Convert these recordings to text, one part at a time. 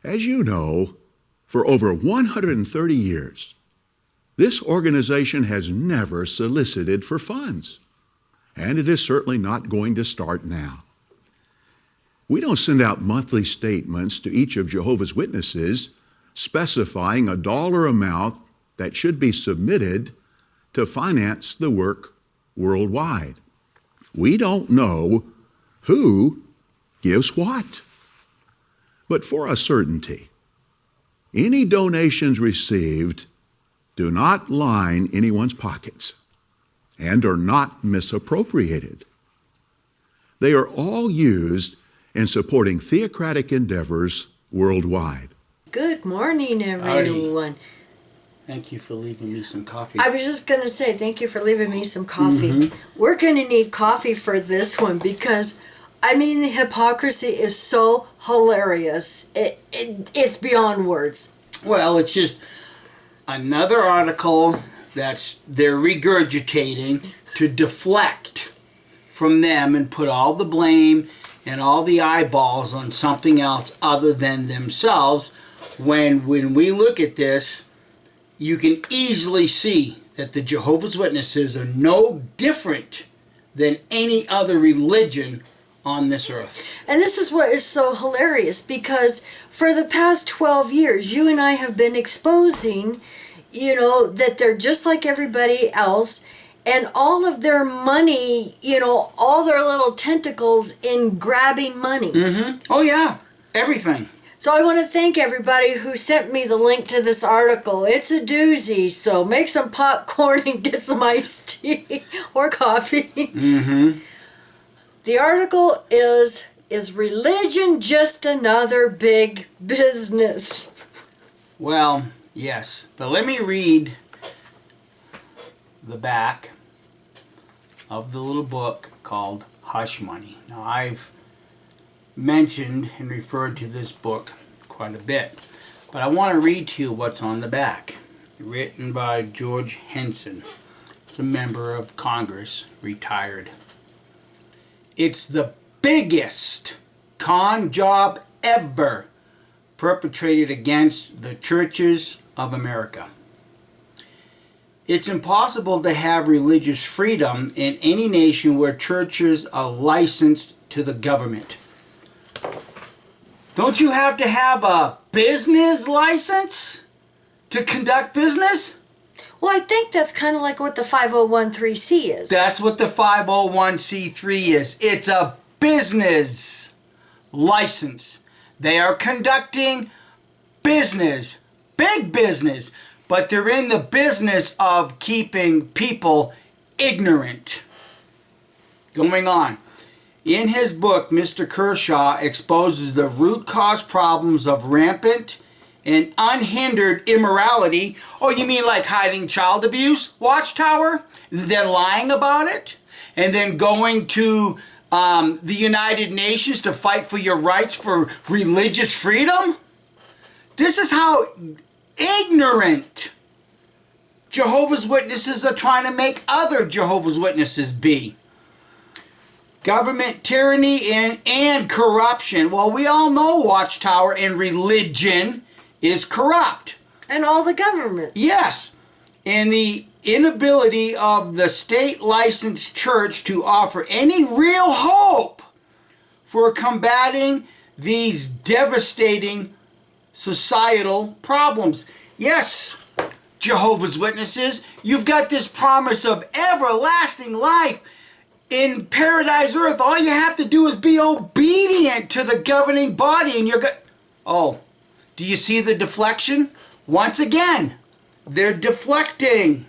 As you know, for over 130 years, this organization has never solicited for funds, and it is certainly not going to start now. We don't send out monthly statements to each of Jehovah's Witnesses specifying a dollar amount that should be submitted to finance the work worldwide. We don't know who gives what. But for a certainty, any donations received do not line anyone's pockets and are not misappropriated. They are all used in supporting theocratic endeavors worldwide. Good morning, everyone. Thank you for leaving me some coffee. I was just going to say thank you for leaving me some coffee. We're going to need coffee for this one because, I mean, the hypocrisy is so hilarious. It's beyond words. Well, it's just another article they're regurgitating to deflect from them and put all the blame and all the eyeballs on something else other than themselves. When we look at this, you can easily see that the Jehovah's Witnesses are no different than any other religion on this earth. And this is what is so hilarious, because for the past 12 years, you and I have been exposing, that they're just like everybody else, and all of their money, all their little tentacles in grabbing money. Oh yeah, everything. So I want to thank everybody who sent me the link to this article. It's a doozy, so make some popcorn and get some iced tea or coffee. The article is religion just another big business? Well, yes, but let me read the back of the little book called Hush Money. Now, I've mentioned and referred to this book quite a bit, but I want to read to you what's on the back. Written by George Henson. It's a member of Congress, retired. It's the biggest con job ever perpetrated against the churches of America. It's impossible to have religious freedom in any nation where churches are licensed to the government. Don't you have to have a business license to conduct business? Well, I think that's kind of like what the 501(c)(3) is. That's what the 501(c)(3) is. It's a business license. They are conducting business, big business, but they're in the business of keeping people ignorant. Going on. In his book, Mr. Kershaw exposes the root cause problems of rampant and unhindered immorality. Oh, you mean like hiding child abuse, Watchtower? Then lying about it? And then going to the United Nations to fight for your rights for religious freedom? This is how ignorant Jehovah's Witnesses are trying to make other Jehovah's Witnesses be. Government tyranny and corruption. Well, we all know Watchtower and religion is corrupt. And all the government. Yes. And the inability of the state-licensed church to offer any real hope for combating these devastating societal problems. Yes, Jehovah's Witnesses, you've got this promise of everlasting life in paradise earth. All you have to do is be obedient to the governing body and you're good. Oh, do you see the deflection? Once again, they're deflecting.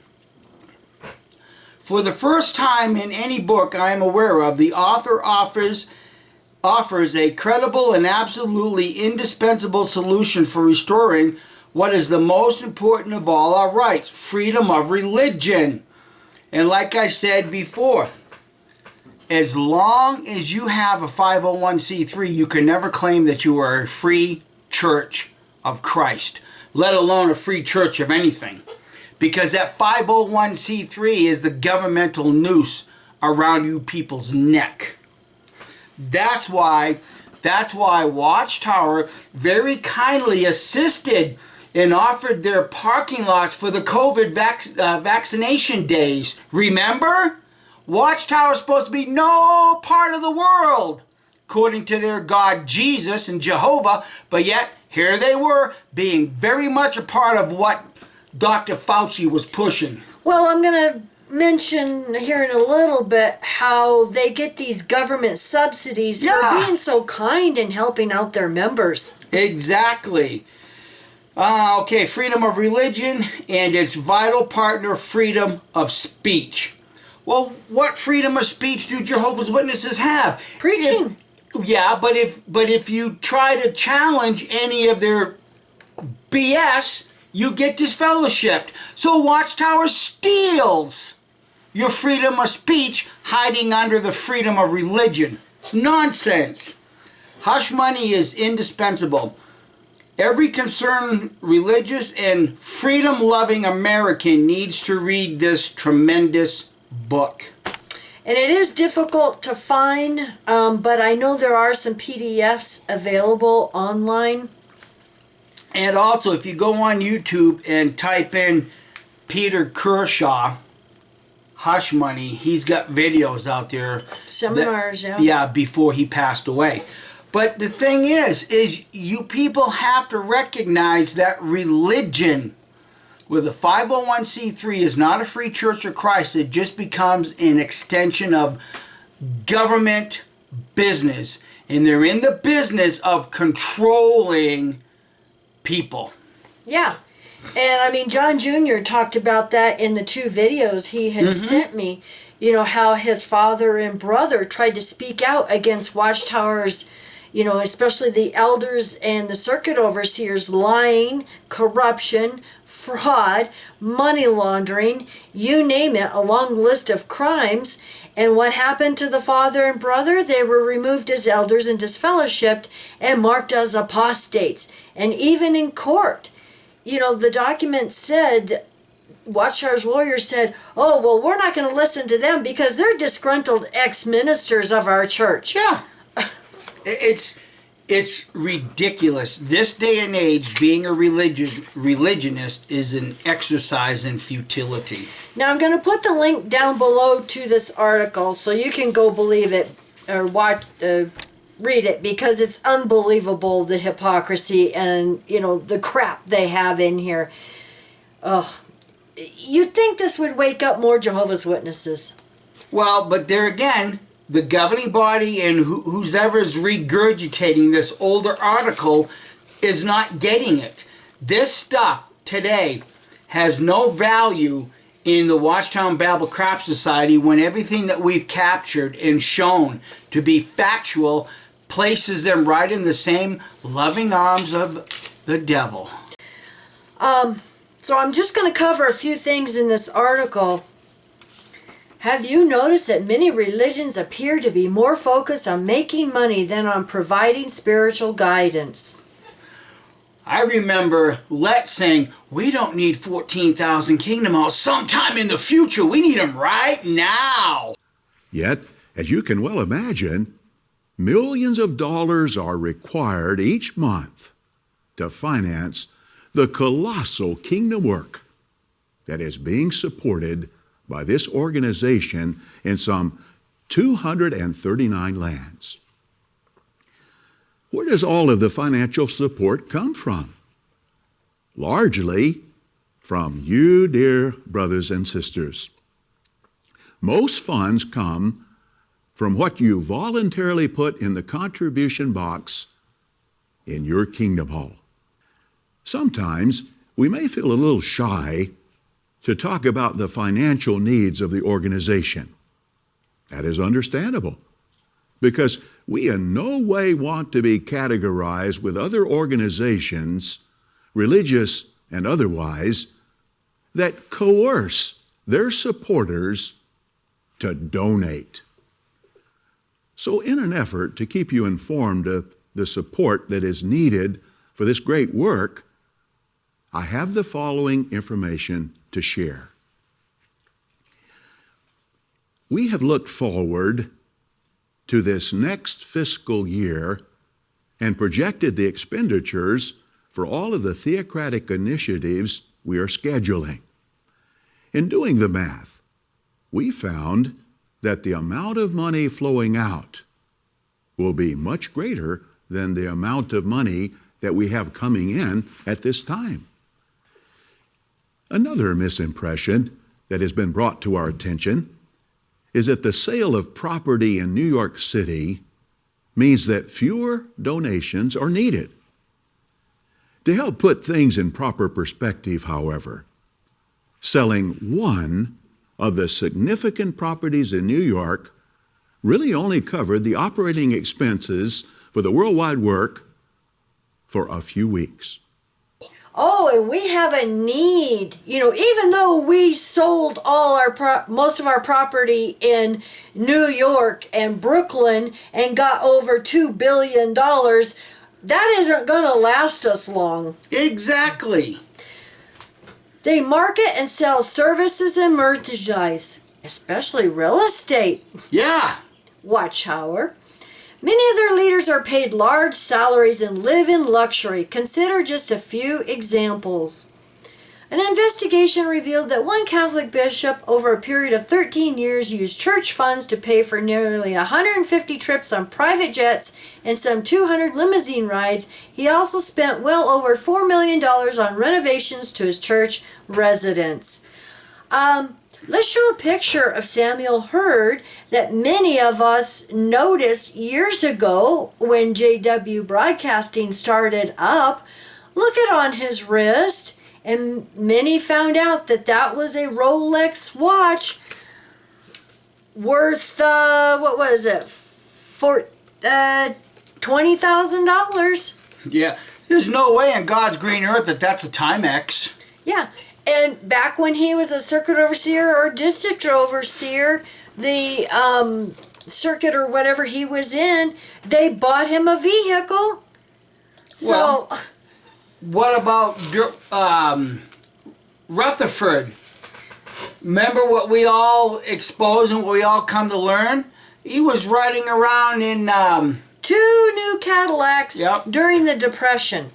For the first time in any book I am aware of, the author offers a credible and absolutely indispensable solution for restoring what is the most important of all our rights, freedom of religion. And like I said before, as long as you have a 501(c)(3), you can never claim that you are a free church of Christ, let alone a free church of anything. Because that 501(c)(3) is the governmental noose around you people's neck. That's why That's why Watchtower very kindly assisted and offered their parking lots for the COVID vaccination days. Remember? Watchtower is supposed to be no part of the world, according to their God Jesus and Jehovah, but yet here they were being very much a part of what Dr. Fauci was pushing. Well, I'm going to mention here in a little bit how they get these government subsidies for being so kind and helping out their members. Exactly. Okay, freedom of religion and its vital partner, freedom of speech. Well, what freedom of speech do Jehovah's Witnesses have? Preaching. But if you try to challenge any of their BS, you get disfellowshipped. So Watchtower steals your freedom of speech, hiding under the freedom of religion. It's nonsense. Hush money is indispensable. Every concerned religious and freedom-loving American needs to read this tremendous book. And it is difficult to find, but I know there are some PDFs available online. And also, if you go on YouTube and type in Peter Kershaw, Hush Money, he's got videos out there. Seminars, Yeah, before he passed away. But the thing is you people have to recognize that religion with a 501c3 is not a free church of Christ. It just becomes an extension of government business. And they're in the business of controlling people. Yeah. And I mean, John Jr. talked about that in the 2 videos he had sent me. You know, how his father and brother tried to speak out against Watchtower's, you know, especially the elders and the circuit overseers lying, corruption, fraud, money laundering, you name it, a long list of crimes. And what happened to the father and brother? They were removed as elders and disfellowshipped and marked as apostates. And even in court, you know, the document said, Watchtower's lawyer said, oh, well, we're not going to listen to them because they're disgruntled ex-ministers of our church. Yeah. It's ridiculous. This day and age, being a religionist is an exercise in futility. Now, I'm going to put the link down below to this article so you can go believe it or read it, because it's unbelievable, the hypocrisy and, you know, the crap they have in here. You'd think this would wake up more Jehovah's Witnesses. Well, but there again, the governing body and who's ever is regurgitating this older article is not getting it. This stuff today has no value in the Watchtower Bible Crap Society when everything that we've captured and shown to be factual places them right in the same loving arms of the devil. So I'm just going to cover a few things in this article. Have you noticed that many religions appear to be more focused on making money than on providing spiritual guidance? I remember Let saying, we don't need 14,000 Kingdom Halls sometime in the future. We need them right now. Yet, as you can well imagine, millions of dollars are required each month to finance the colossal kingdom work that is being supported by this organization in some 239 lands. Where does all of the financial support come from? Largely from you, dear brothers and sisters. Most funds come from what you voluntarily put in the contribution box in your kingdom hall. Sometimes we may feel a little shy to talk about the financial needs of the organization. That is understandable, because we in no way want to be categorized with other organizations, religious and otherwise, that coerce their supporters to donate. So in an effort to keep you informed of the support that is needed for this great work, I have the following information to share. We have looked forward to this next fiscal year and projected the expenditures for all of the theocratic initiatives we are scheduling. In doing the math, we found that the amount of money flowing out will be much greater than the amount of money that we have coming in at this time. Another misimpression that has been brought to our attention is that the sale of property in New York City means that fewer donations are needed. To help put things in proper perspective, however, selling one of the significant properties in New York really only covered the operating expenses for the worldwide work for a few weeks. Oh, and we have a need. Even though we sold most of our property in New York and Brooklyn and got over $2 billion, that isn't going to last us long. Exactly. They market and sell services and merchandise, especially real estate. Yeah. Watchtower. Many of their leaders are paid large salaries and live in luxury. Consider just a few examples. An investigation revealed that one Catholic bishop over a period of 13 years used church funds to pay for nearly 150 trips on private jets and some 200 limousine rides. He also spent well over $4 million on renovations to his church residence. Let's show a picture of Samuel Hurd that many of us noticed years ago when JW Broadcasting started up. Look at on his wrist, and many found out that that was a Rolex watch worth, $20,000. Yeah. There's no way in God's green earth that that's a Timex. Yeah. And back when he was a circuit overseer or district overseer, the circuit or whatever he was in, they bought him a vehicle. So, Well, what about Rutherford? Remember what we all exposed and what we all come to learn? He was riding around in... 2 new Cadillacs Yep. during the Depression.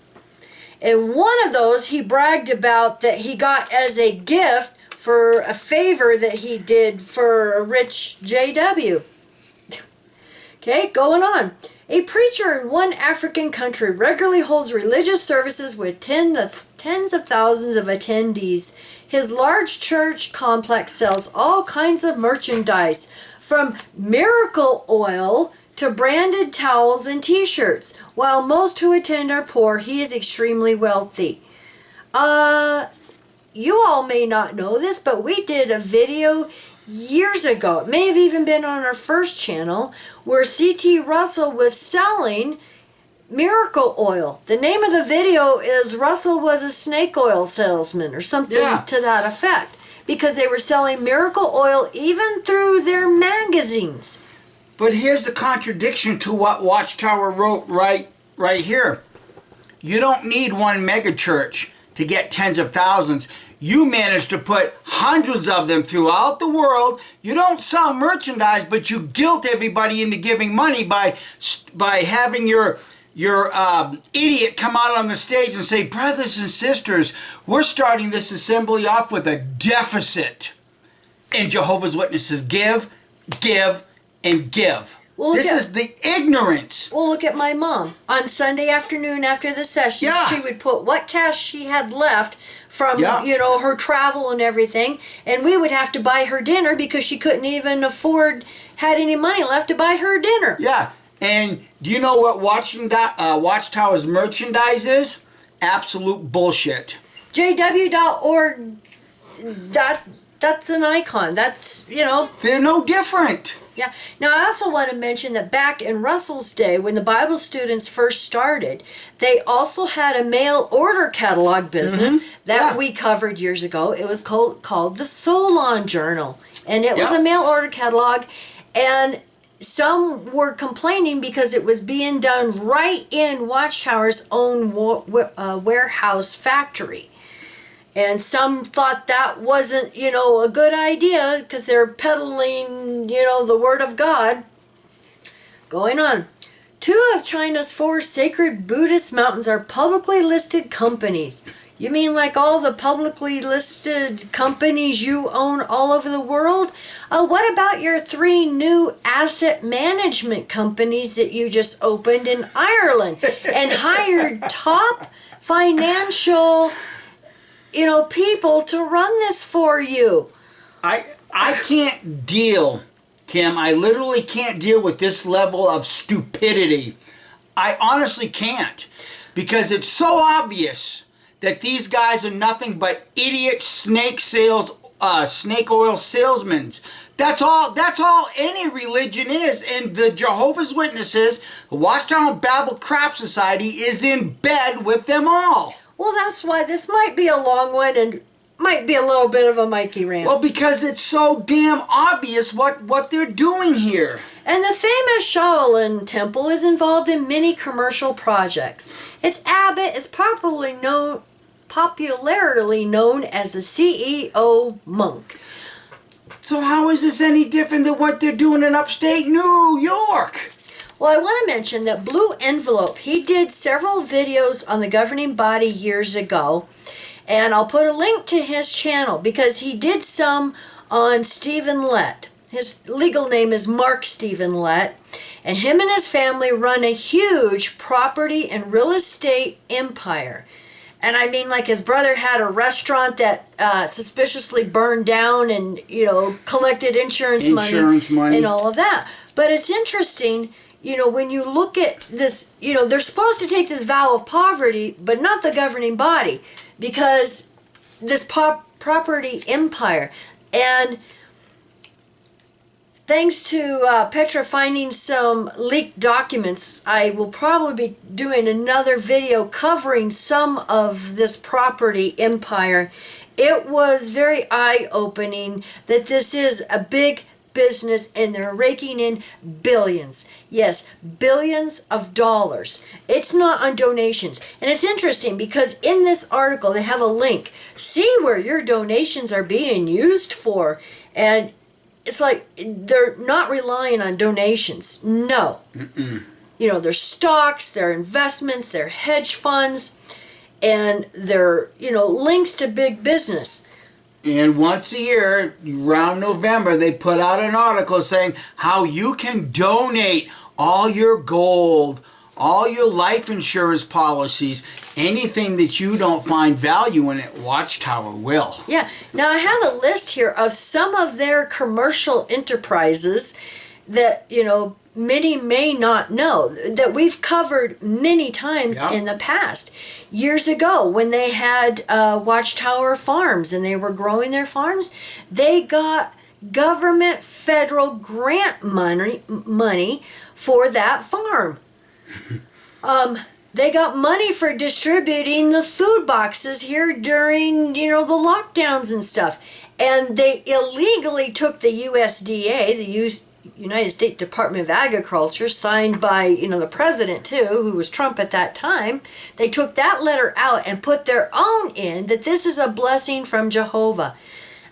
And one of those he bragged about that he got as a gift for a favor that he did for a rich JW. Okay, going on. A preacher in one African country regularly holds religious services with tens of thousands of attendees. His large church complex sells all kinds of merchandise, from miracle oil to branded towels and t-shirts. While most who attend are poor, he is extremely wealthy. You all may not know this, but we did a video years ago. It may have even been on our first channel, where C.T. Russell was selling miracle oil. The name of the video is Russell was a snake oil salesman or something to that effect, because they were selling miracle oil even through their magazines. But here's the contradiction to what Watchtower wrote right here. You don't need one megachurch to get tens of thousands. You manage to put hundreds of them throughout the world. You don't sell merchandise, but you guilt everybody into giving money by having your idiot come out on the stage and say, brothers and sisters, we're starting this assembly off with a deficit. And Jehovah's Witnesses give, and give. Well, this is the ignorance. Well, look at my mom. On Sunday afternoon after the session, she would put what cash she had left from, her travel and everything, and we would have to buy her dinner because she couldn't even had any money left to buy her dinner. Yeah, and do you know what Watchtower's merchandise is? Absolute bullshit. JW.org, that's an icon. That's, They're no different. Yeah. Now, I also want to mention that back in Russell's day, when the Bible students first started, they also had a mail order catalog business that we covered years ago. It was called the Solon Journal, and it was a mail order catalog, and some were complaining because it was being done right in Watchtower's own warehouse factory. And some thought that wasn't, a good idea because they're peddling, the Word of God. Going on. 2 of China's 4 sacred Buddhist mountains are publicly listed companies. You mean like all the publicly listed companies you own all over the world? What about your 3 new asset management companies that you just opened in Ireland and hired top financial, people to run this for you? I can't deal, Kim. I literally can't deal with this level of stupidity. I honestly can't, because it's so obvious that these guys are nothing but idiot snake oil salesmen. That's all any religion is. And the Jehovah's Witnesses, the Watchtower Bible Crap Society, is in bed with them all. Well, that's why this might be a long one and might be a little bit of a Mikey rant. Well, because it's so damn obvious what they're doing here. And the famous Shaolin Temple is involved in many commercial projects. Its abbot is popularly known as a CEO monk. So how is this any different than what they're doing in upstate New York? Well, I want to mention that Blue Envelope, he did several videos on the governing body years ago. And I'll put a link to his channel because he did some on Stephen Lett. His legal name is Mark Stephen Lett. And him and his family run a huge property and real estate empire. And I mean, like, his brother had a restaurant that suspiciously burned down and, collected insurance money and all of that. But it's interesting, when you look at this, they're supposed to take this vow of poverty, but not the governing body, because this property empire. And thanks to Petra finding some leaked documents, I will probably be doing another video covering some of this property empire. It was very eye-opening that this is a big business and they're raking in billions. Yes, billions of dollars. It's not on donations. And it's interesting because in this article they have a link. See where your donations are being used for. And it's like they're not relying on donations. No. Their stocks, their investments, their hedge funds, and their, links to big business. And once a year, around November, they put out an article saying how you can donate all your gold, all your life insurance policies, anything that you don't find value in it, Watchtower will. Yeah. Now, I have a list here of some of their commercial enterprises that, many may not know, that we've covered many times in the past. Years ago, when they had Watchtower farms and they were growing their farms, they got government federal grant money for that farm. They got money for distributing the food boxes here during, the lockdowns and stuff. And they illegally took the USDA, the United States Department of Agriculture, signed by, the president too, who was Trump at that time. They took that letter out and put their own in that this is a blessing from Jehovah.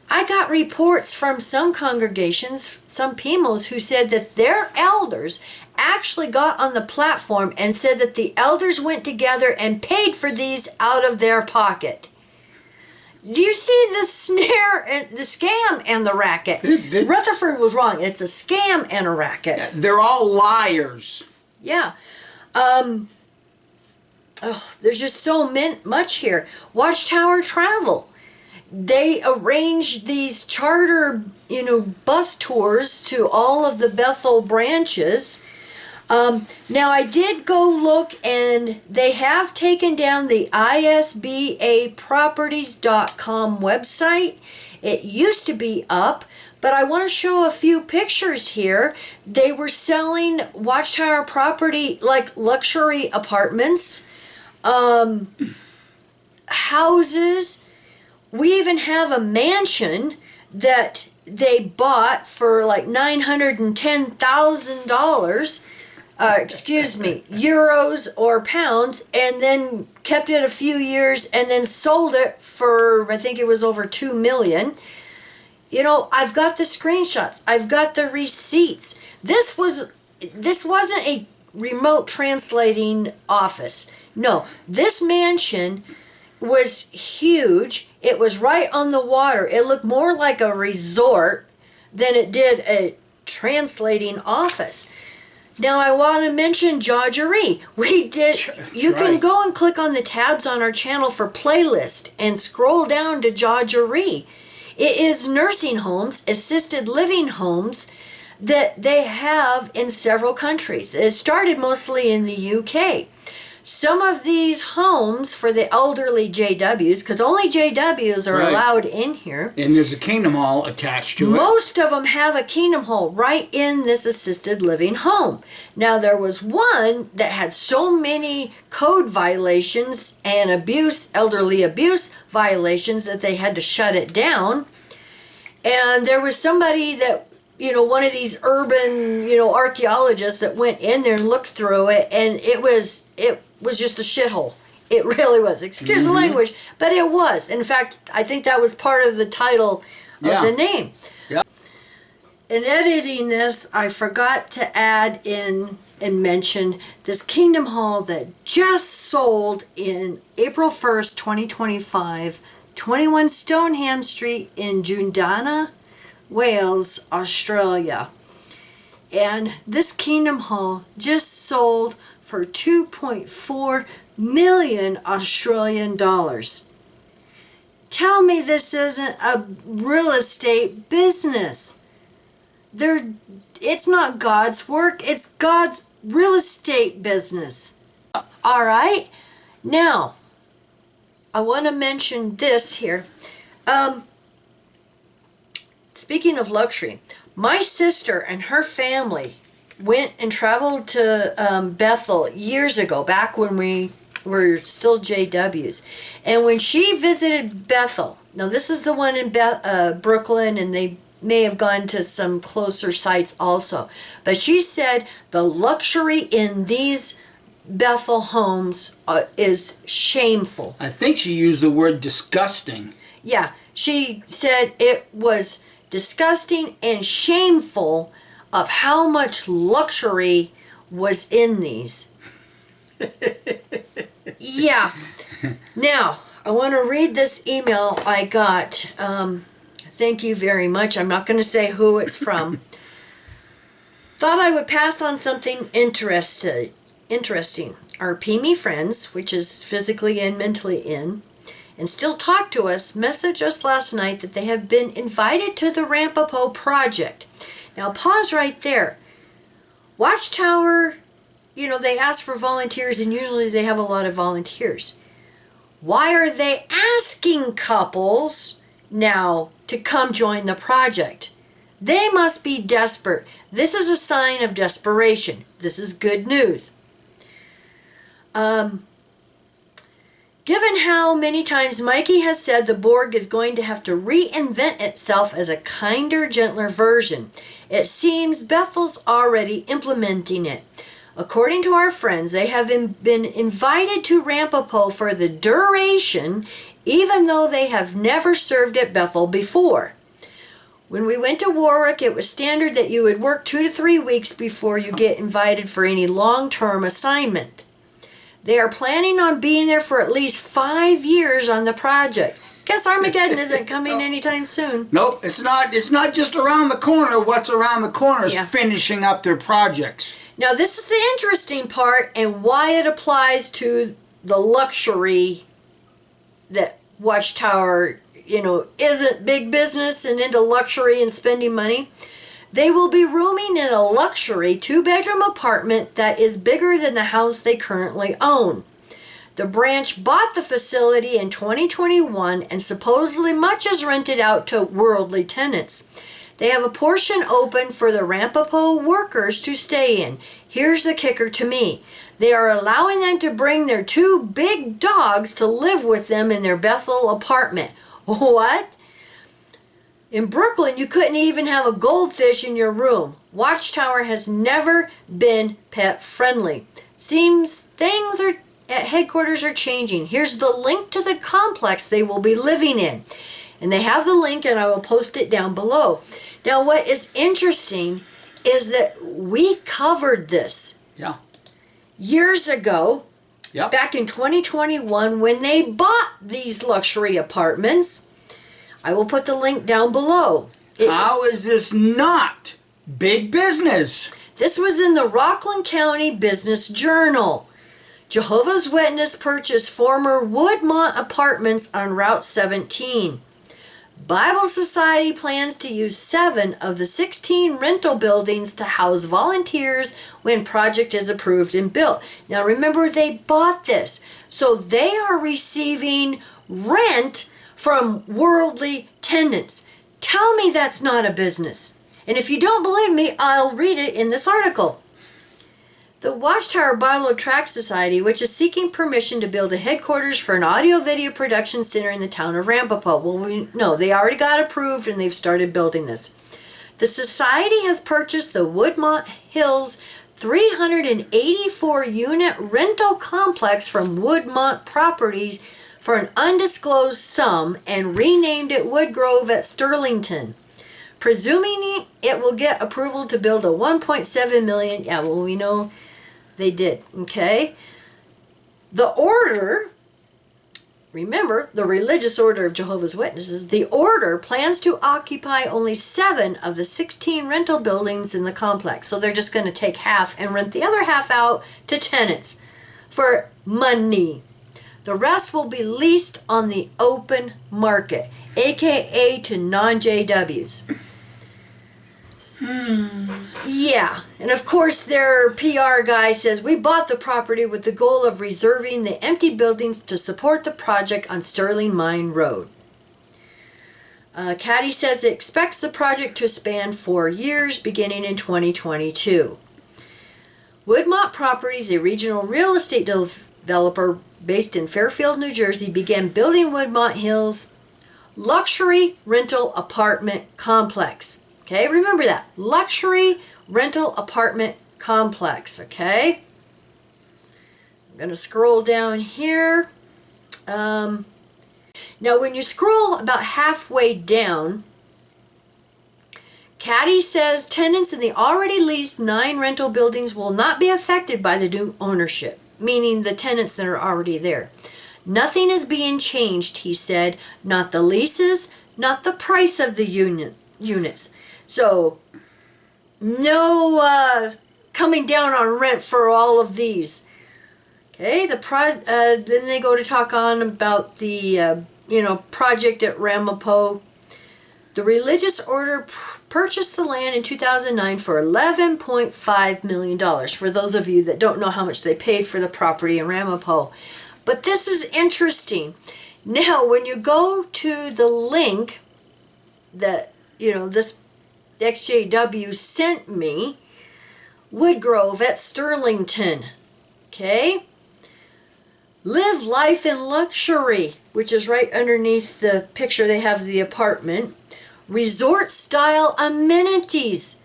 I got reports from some congregations, some PIMOs, who said that their elders actually got on the platform and said that the elders went together and paid for these out of their pocket. Do you see the snare and the scam and the racket? Rutherford was wrong. It's a scam and a racket. They're all liars. Yeah. There's just so much here. Watchtower Travel. They arranged these charter, bus tours to all of the Bethel branches. Now, I did go look, and they have taken down the isbaproperties.com website. It used to be up, but I want to show a few pictures here. They were selling Watchtower property, like luxury apartments, houses. We even have a mansion that they bought for like $910,000. Euros or pounds, and then kept it a few years and then sold it for, I think it was over $2 million. I've got the screenshots. I've got the receipts. This wasn't a remote translating office. No, this mansion was huge. It was right on the water. It looked more like a resort than it did a translating office. Now I want to mention Jawgery. You can go and click on the tabs on our channel for playlist and scroll down to Jawgery. It is nursing homes, assisted living homes that they have in several countries. It started mostly in the UK. Some of these homes for the elderly JWs, because only JWs are allowed in here. And there's a Kingdom Hall attached to it. Most of them have a Kingdom Hall right in this assisted living home. Now, there was one that had so many code violations and elderly abuse violations, that they had to shut it down. And there was somebody that, one of these urban, archaeologists that went in there and looked through it, and it was just a shithole. It really was. Excuse the language, but it was. In fact, I think that was part of the title of the name. Yeah. In editing this, I forgot to add in and mention this Kingdom Hall that just sold in April 1st, 2025, 21 Stoneham Street in Jundana, Wales, Australia. And this Kingdom Hall just sold for 2.4 million Australian dollars. Tell me this isn't a real estate business. It's not God's work, it's God's real estate business. All right? Now, I want to mention this here. Speaking of luxury, my sister and her family went and traveled to Bethel years ago, back when we were still JWs. And when she visited Bethel, now this is the one in Brooklyn, and they may have gone to some closer sites also. But she said the luxury in these Bethel homes is shameful. I think she used the word disgusting. Yeah, she said it was disgusting and shameful of how much luxury was in these. Yeah. Now, I want to read this email I got. Thank you very much. I'm not going to say who it's from. Thought I would pass on something interesting. Our PME friends, which is physically and mentally in, and still talk to us, messaged us last night that they have been invited to the Ramapo project. Now pause right there. Watchtower, they ask for volunteers, and usually they have a lot of volunteers. Why are they asking couples now to come join the project? They must be desperate. This is a sign of desperation. This is good news. Given how many times Mikey has said the Borg is going to have to reinvent itself as a kinder, gentler version, it seems Bethel's already implementing it. According to our friends, they have been invited to Ramapo for the duration, even though they have never served at Bethel before. When we went to Warwick, it was standard that you would work 2 to 3 weeks before you get invited for any long-term assignment. They are planning on being there for at least 5 years on the project. Guess Armageddon isn't coming anytime soon. Nope, it's not just around the corner. What's around the corner is finishing up their projects. Now this is the interesting part, and why it applies to the luxury that Watchtower, isn't big business and into luxury and spending money. They will be rooming in a luxury 2-bedroom apartment that is bigger than the house they currently own. The branch bought the facility in 2021, and supposedly much is rented out to worldly tenants. They have a portion open for the Ramapo workers to stay in. Here's the kicker to me. They are allowing them to bring their 2 big dogs to live with them in their Bethel apartment. What? In Brooklyn, you couldn't even have a goldfish in your room. Watchtower has never been pet friendly. Seems things at headquarters are changing. Here's the link to the complex they will be living in. And they have the link, and I will post it down below. Now, what is interesting is that we covered this. Yeah. years ago, Yep. back in 2021, when they bought these luxury apartments. I will put the link down below. How is this not big business? This was in the Rockland County Business Journal. Jehovah's Witness purchased former Woodmont apartments on Route 17. Bible Society plans to use 7 of the 16 rental buildings to house volunteers when project is approved and built. Now remember, they bought this, so they are receiving rent from worldly tenants. Tell me that's not a business. And if you don't believe me, I'll read it in this article. The Watchtower Bible Tract Society, which is seeking permission to build a headquarters for an audio-video production center in the town of Ramapo. Well, they already got approved and they've started building this. The society has purchased the Woodmont Hills 384-unit rental complex from Woodmont Properties for an undisclosed sum and renamed it Woodgrove at Sterlington. Presuming it will get approval to build a $1.7 million, yeah, well, we know they did, okay? The order, remember, the Religious Order of Jehovah's Witnesses, the order plans to occupy only 7 of the 16 rental buildings in the complex. So they're just going to take half and rent the other half out to tenants for money. The rest will be leased on the open market, aka to non-JWs. Yeah, and of course their PR guy says, we bought the property with the goal of reserving the empty buildings to support the project on Sterling Mine Road. Caddy says it expects the project to span 4 years, beginning in 2022. Woodmont Properties, a regional real estate developer based in Fairfield, New Jersey, began building Woodmont Hills luxury rental apartment complex. Okay, remember that. Luxury rental apartment complex, okay? I'm going to scroll down here. Now, when you scroll about halfway down, Caddy says tenants in the already leased 9 rental buildings will not be affected by the new ownership, meaning the tenants that are already there. Nothing is being changed, he said. Not the leases, not the price of the units. So, no coming down on rent for all of these. Okay, then they go to talk on about the project at Ramapo. The religious order purchased the land in 2009 for $11.5 million. For those of you that don't know how much they paid for the property in Ramapo. But this is interesting. Now, when you go to the link that, this XJW sent me, Woodgrove at Sterlington, okay? Live life in luxury, which is right underneath the picture they have of the apartment. Resort style amenities.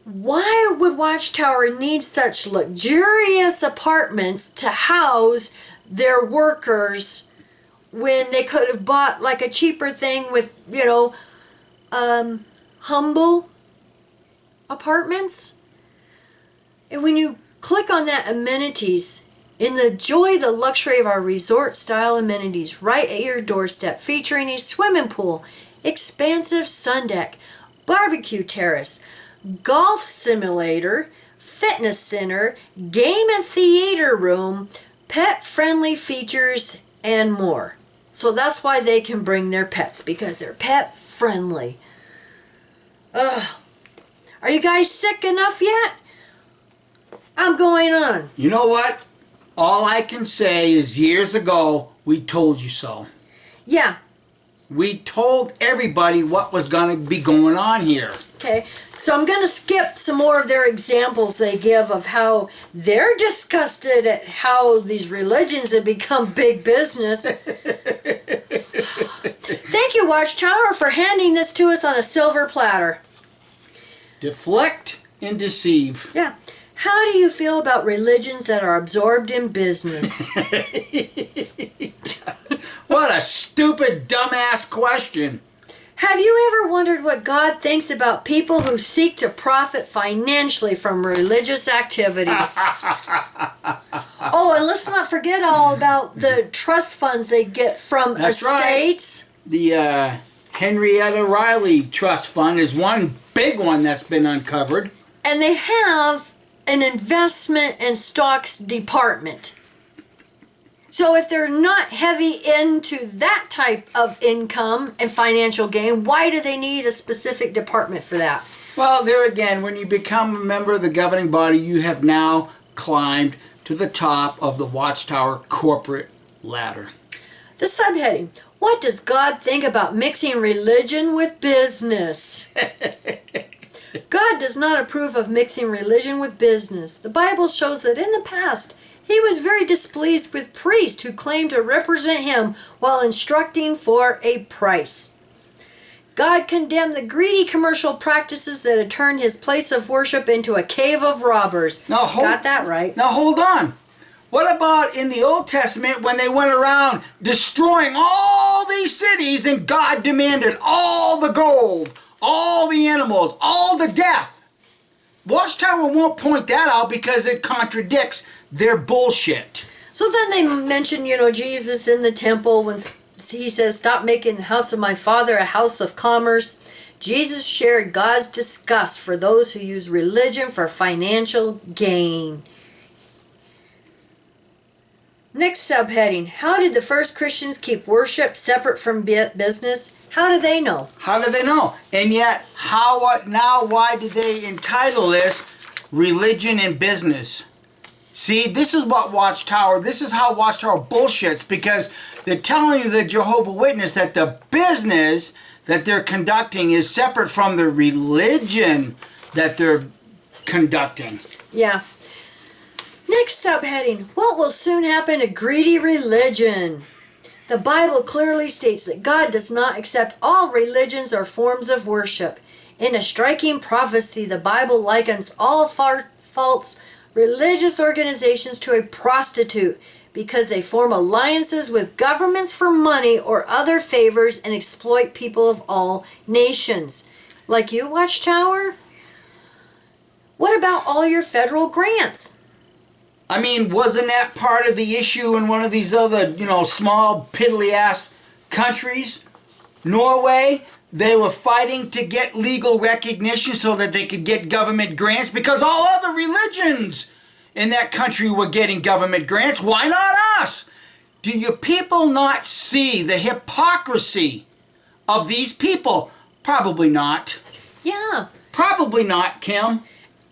Why would Watchtower need such luxurious apartments to house their workers when they could have bought like a cheaper thing with, humble apartments? And when you click on that amenities, enjoy the luxury of our resort style amenities right at your doorstep, featuring a swimming pool, expansive sun deck, barbecue terrace, golf simulator, fitness center, game and theater room, pet-friendly features, and more. So that's why they can bring their pets, because they're pet-friendly. Ugh. Are you guys sick enough yet? I'm going on. You know what? All I can say is years ago, we told you so. Yeah. We told everybody what was going to be going on here. Okay, so I'm going to skip some more of their examples they give of how they're disgusted at how these religions have become big business. Thank you, Watchtower, for handing this to us on a silver platter. Deflect and deceive. Yeah. How do you feel about religions that are absorbed in business? What a stupid, dumbass question. Have you ever wondered what God thinks about people who seek to profit financially from religious activities? Oh, and let's not forget all about the trust funds they get from That's estates. Right. The Henrietta Riley Trust Fund is one big one that's been uncovered. And they have an investment and stocks department. So if they're not heavy into that type of income and financial gain, why do they need a specific department for that? Well, there again, when you become a member of the governing body, you have now climbed to the top of the Watchtower corporate ladder. The subheading, what does God think about mixing religion with business? God does not approve of mixing religion with business. The Bible shows that in the past, he was very displeased with priests who claimed to represent him while instructing for a price. God condemned the greedy commercial practices that had turned his place of worship into a cave of robbers. Got that right. Now hold on. What about in the Old Testament when they went around destroying all these cities and God demanded all the gold, all the animals, all the death? Watchtower won't point that out because it contradicts their bullshit. So then they mention, Jesus in the temple when he says, stop making the house of my father a house of commerce. Jesus shared God's disgust for those who use religion for financial gain. Next subheading, how did the first Christians keep worship separate from business? How do they know? How do they know? And yet, why did they entitle this Religion and Business? See, this is how Watchtower bullshits, because they're telling you, the Jehovah Witness, that the business that they're conducting is separate from the religion that they're conducting. Yeah. Next subheading, what will soon happen to greedy religion? The Bible clearly states that God does not accept all religions or forms of worship. In a striking prophecy, the Bible likens all false religious organizations to a prostitute because they form alliances with governments for money or other favors and exploit people of all nations. Like you, Watchtower? What about all your federal grants? I mean, wasn't that part of the issue in one of these other, small, piddly-ass countries? Norway, they were fighting to get legal recognition so that they could get government grants because all other religions in that country were getting government grants. Why not us? Do you people not see the hypocrisy of these people? Probably not. Yeah. Probably not, Kim.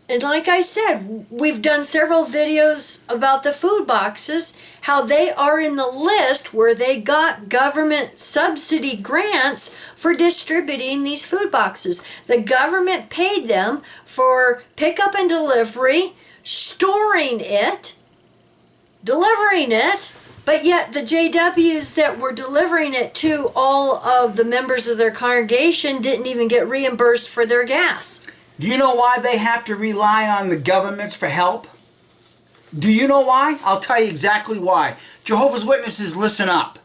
And like I said, we've done several videos about the food boxes, how they are in the list where they got government subsidy grants for distributing these food boxes. The government paid them for pickup and delivery, storing it, delivering it, but yet the JWs that were delivering it to all of the members of their congregation didn't even get reimbursed for their gas. Do you know why they have to rely on the governments for help? Do you know why? I'll tell you exactly why. Jehovah's Witnesses, listen up.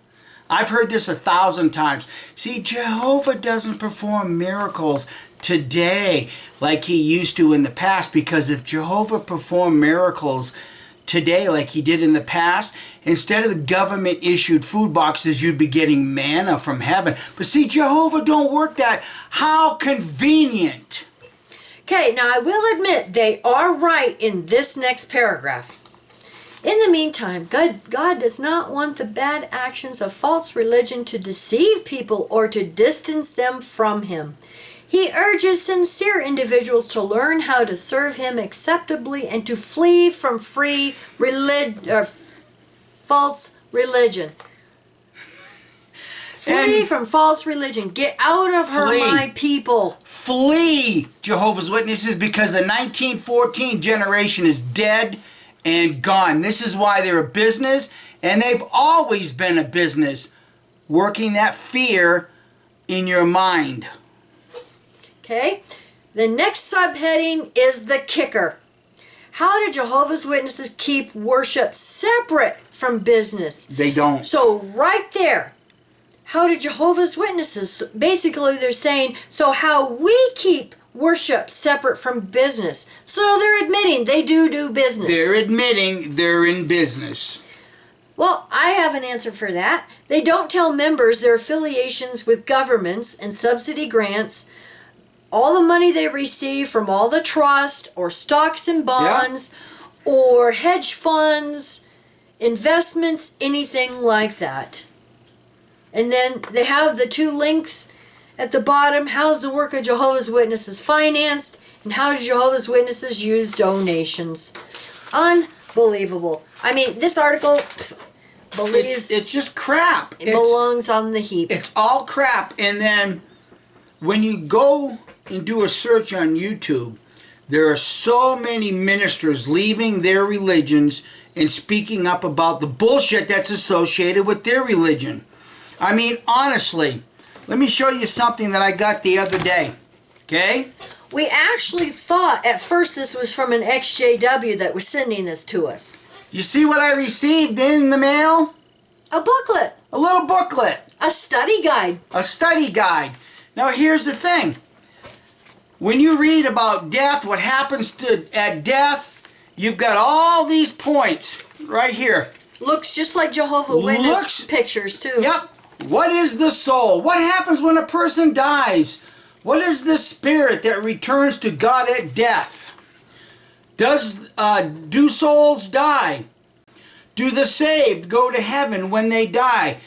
I've heard this 1,000 times. See, Jehovah doesn't perform miracles today like he used to in the past, because if Jehovah performed miracles today like he did in the past, instead of the government issued food boxes, you'd be getting manna from heaven. But see, Jehovah don't work that. How convenient. Okay, now I will admit they are right in this next paragraph. In the meantime, God does not want the bad actions of false religion to deceive people or to distance them from him. He urges sincere individuals to learn how to serve him acceptably and to flee from false religion. Flee from false religion. Get out of her, my people. Flee, Jehovah's Witnesses, because the 1914 generation is dead and gone. This is why they're a business, and they've always been a business, working that fear in your mind. Okay, the next subheading is the kicker. How do Jehovah's Witnesses keep worship separate from business? They don't. So right there, how do Jehovah's Witnesses, basically they're saying, so how we keep worship separate from business. So they're admitting they do business. They're admitting they're in business. Well, I have an answer for that. They don't tell members their affiliations with governments and subsidy grants, all the money they receive from all the trust or stocks and bonds or hedge funds, investments, anything like that. And then they have the two links at the bottom. How's the work of Jehovah's Witnesses financed? And how do Jehovah's Witnesses use donations? Unbelievable. I mean, this article believes it's just crap. it belongs on the heap. It's all crap. And then when you go and do a search on YouTube, there are so many ministers leaving their religions and speaking up about the bullshit that's associated with their religion. I mean, honestly, let me show you something that I got the other day. Okay? We actually thought at first this was from an XJW that was sending this to us. You see what I received in the mail? A booklet. A little booklet. A study guide. A study guide. Now here's the thing. When you read about death, what happens at death, you've got all these points right here. Looks just like Jehovah's Witness pictures too. Yep. What is the soul? What happens when a person dies? What is the spirit that returns to God at death? Do souls die? Do the saved go to heaven when they die?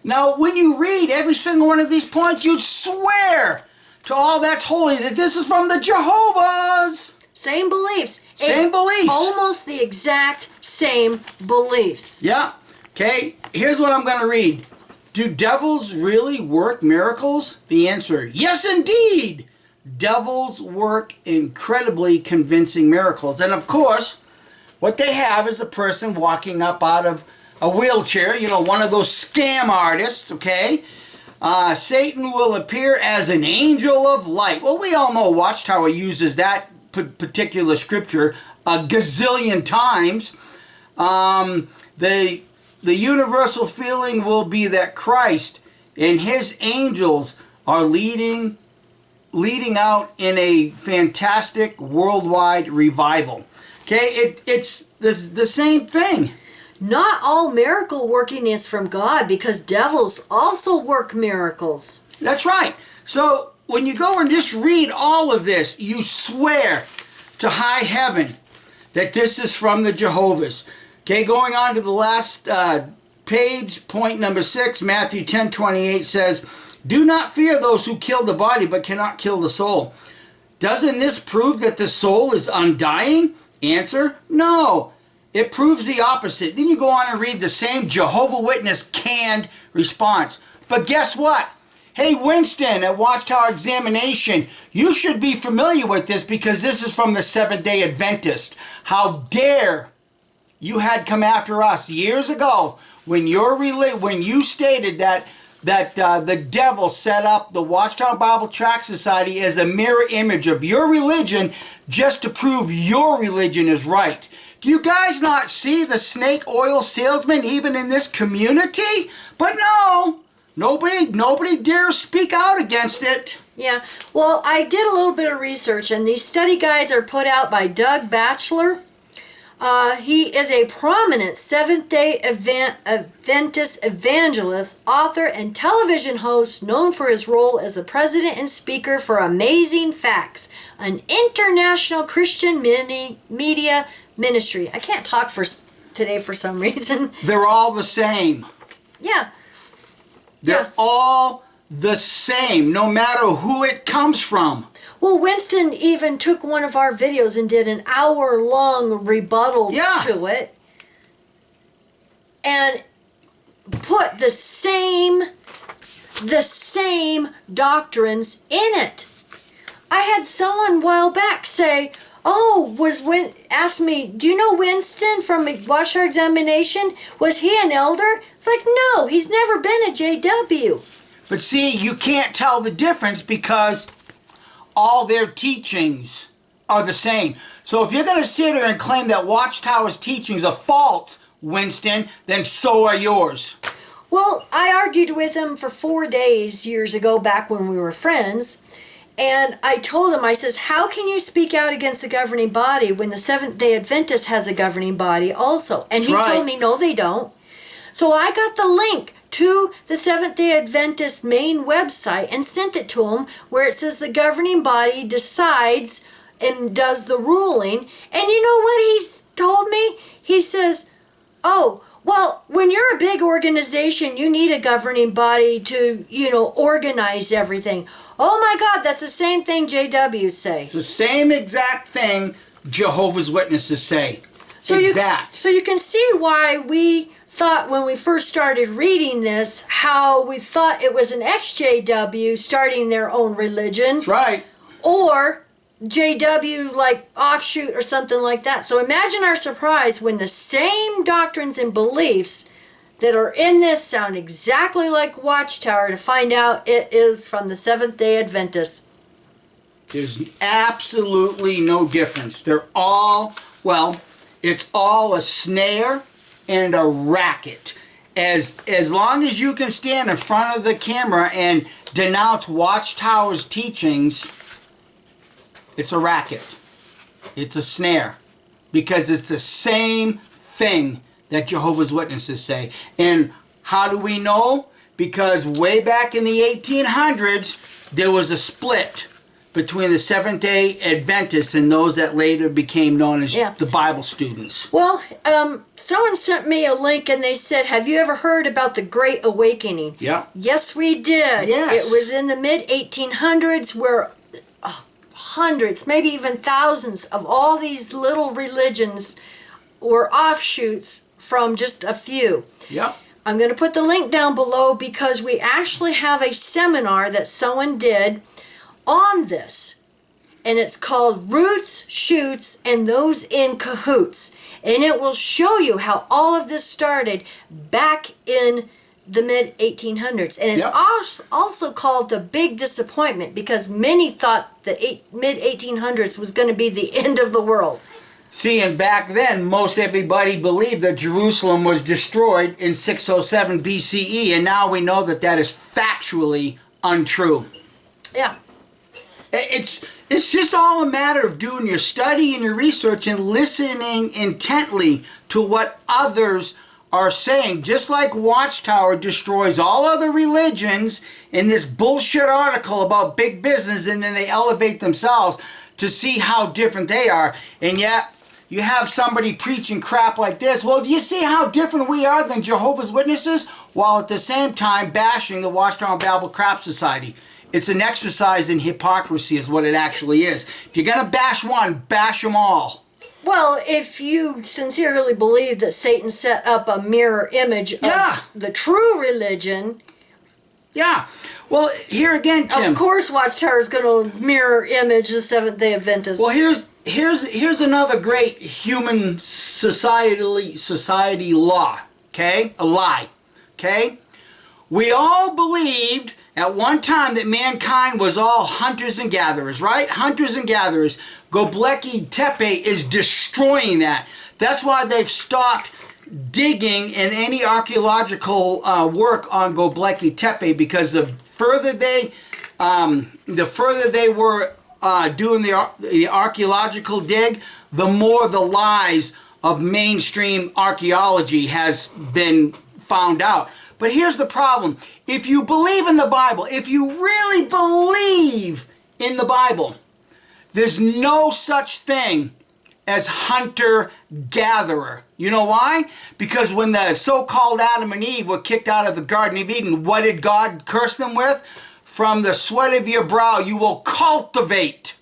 Now, when you read every single one of these points, you'd swear to all that's holy that this is from the Jehovah's. Same beliefs. Same beliefs. Almost the exact same beliefs. Yeah. Okay, here's what I'm going to read. Do devils really work miracles? The answer, yes indeed. Devils work incredibly convincing miracles. And of course, what they have is a person walking up out of a wheelchair, you know, one of those scam artists, okay? Satan will appear as an angel of light. Well, we all know Watchtower uses that particular scripture a gazillion times. The universal feeling will be that Christ and his angels are leading out in a fantastic worldwide revival. Okay, it's the same thing. Not all miracle working is from God, because devils also work miracles. That's right. So when you go and just read all of this, you swear to high heaven that this is from the Jehovah's. Okay, going on to the last page, point number 6, Matthew 10:28 says, do not fear those who kill the body but cannot kill the soul. Doesn't this prove that the soul is undying? Answer, no. It proves the opposite. Then you go on and read the same Jehovah's Witness canned response. But guess what? Hey, Winston at Watchtower Examination, you should be familiar with this because this is from the Seventh-day Adventist. How dare you had come after us years ago when you stated that the devil set up the Watchtower Bible Tract Society as a mirror image of your religion just to prove your religion is right. Do you guys not see the snake oil salesman even in this community? But no, nobody dares speak out against it. Yeah, well, I did a little bit of research, and these study guides are put out by Doug Batchelor. He is a prominent Seventh-day Adventist evangelist, author, and television host known for his role as the president and speaker for Amazing Facts, an international Christian media ministry. I can't talk today for some reason. They're all the same. Yeah. They're all the same, no matter who it comes from. Well, Winston even took one of our videos and did an hour-long rebuttal to it. And put the same doctrines in it. I had someone a while back say, asked me, do you know Winston from Watchtower Examination? Was he an elder? It's like, no, he's never been a JW. But see, you can't tell the difference because all their teachings are the same. So if you're going to sit here and claim that Watchtower's teachings are false, Winston, then so are yours. Well, I argued with him for 4 days years ago, back when we were friends. And I told him, I says, how can you speak out against the governing body when the Seventh-day Adventist has a governing body also? And he told me, no, they don't. So I got the link to the Seventh-day Adventist main website and sent it to him, where it says the governing body decides and does the ruling. And you know what he told me? He says, oh, well, when you're a big organization, you need a governing body to, organize everything. Oh my God, that's the same thing JWs say. It's the same exact thing Jehovah's Witnesses say. So you can see why we thought when we first started reading this, how we thought it was an ex-JW starting their own religion. That's right. Or JW like offshoot or something like that. So imagine our surprise when the same doctrines and beliefs that are in this sound exactly like Watchtower, to find out it is from the Seventh-day Adventists. There's absolutely no difference. They're all, it's all a snare and a racket. As long as you can stand in front of the camera and denounce Watchtower's teachings, it's a racket. It's a snare. Because it's the same thing that Jehovah's Witnesses say. And how do we know? Because way back in the 1800s, there was a split between the Seventh-day Adventists and those that later became known as the Bible students. Well, someone sent me a link and they said, have you ever heard about the Great Awakening? Yeah. Yes, we did. Yes. It was in the mid-1800s where hundreds, maybe even thousands of all these little religions were offshoots from just a few. Yep. I'm going to put the link down below because we actually have a seminar that someone did on this. And it's called Roots, Shoots, and Those in Cahoots. And it will show you how all of this started back in the mid-1800s. And it's also called The Big Disappointment because many thought the mid-1800s was going to be the end of the world. See, and back then, most everybody believed that Jerusalem was destroyed in 607 BCE, and now we know that that is factually untrue. Yeah. It's just all a matter of doing your study and your research and listening intently to what others are saying. Just like Watchtower destroys all other religions in this bullshit article about big business, and then they elevate themselves to see how different they are, and yet you have somebody preaching crap like this. Well, do you see how different we are than Jehovah's Witnesses? While at the same time bashing the Watchtower Bible Crap Society. It's an exercise in hypocrisy is what it actually is. If you're going to bash one, bash them all. Well, if you sincerely believe that Satan set up a mirror image of the true religion... Yeah. Well, here again, Kim. Of course Watchtower is going to mirror image the Seventh-day Adventists. Well, here's another great human society law, okay? A lie, okay? We all believed at one time that mankind was all hunters and gatherers, right? Hunters and gatherers. Göbekli Tepe is destroying that. That's why they've stopped digging in any archaeological work on Göbekli Tepe, because the further they were doing the archaeological dig, the more the lies of mainstream archaeology has been found out. But here's the problem. If you believe in the Bible, if you really believe in the Bible, there's no such thing as hunter-gatherer. You know why? Because when the so-called Adam and Eve were kicked out of the Garden of Eden, what did God curse them with? From the sweat of your brow you will cultivate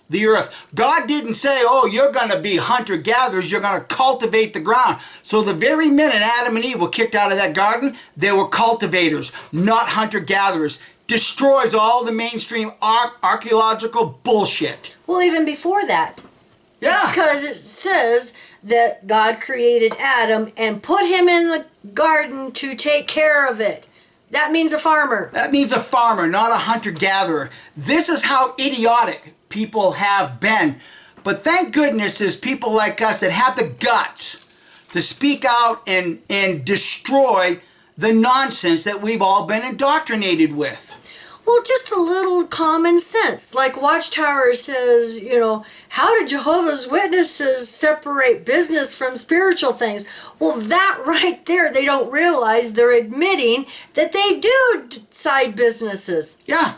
the earth. God didn't say, oh, you're going to be hunter-gatherers, you're going to cultivate the ground. So the very minute Adam and Eve were kicked out of that garden, they were cultivators, not hunter-gatherers. Destroys all the mainstream archaeological bullshit. Well, even before that. Yeah. Because it says that God created Adam and put him in the garden to take care of it. That means a farmer. That means a farmer, not a hunter-gatherer. This is how idiotic people have been. But thank goodness there's people like us that have the guts to speak out and destroy the nonsense that we've all been indoctrinated with. Well, just a little common sense. Like Watchtower says, how do Jehovah's Witnesses separate business from spiritual things? Well, that right there, they don't realize they're admitting that they do side businesses. Yeah.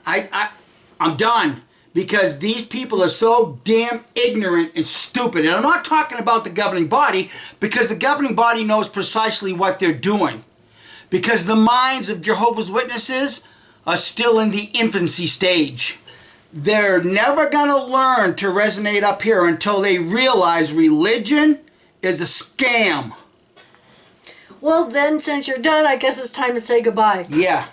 I'm done. Because these people are so damn ignorant and stupid. And I'm not talking about the governing body, because the governing body knows precisely what they're doing. Because the minds of Jehovah's Witnesses are still in the infancy stage. They're never going to learn to resonate up here until they realize religion is a scam. Well, then, since you're done, I guess it's time to say goodbye. Yeah.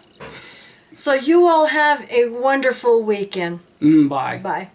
So you all have a wonderful weekend. Bye. Bye.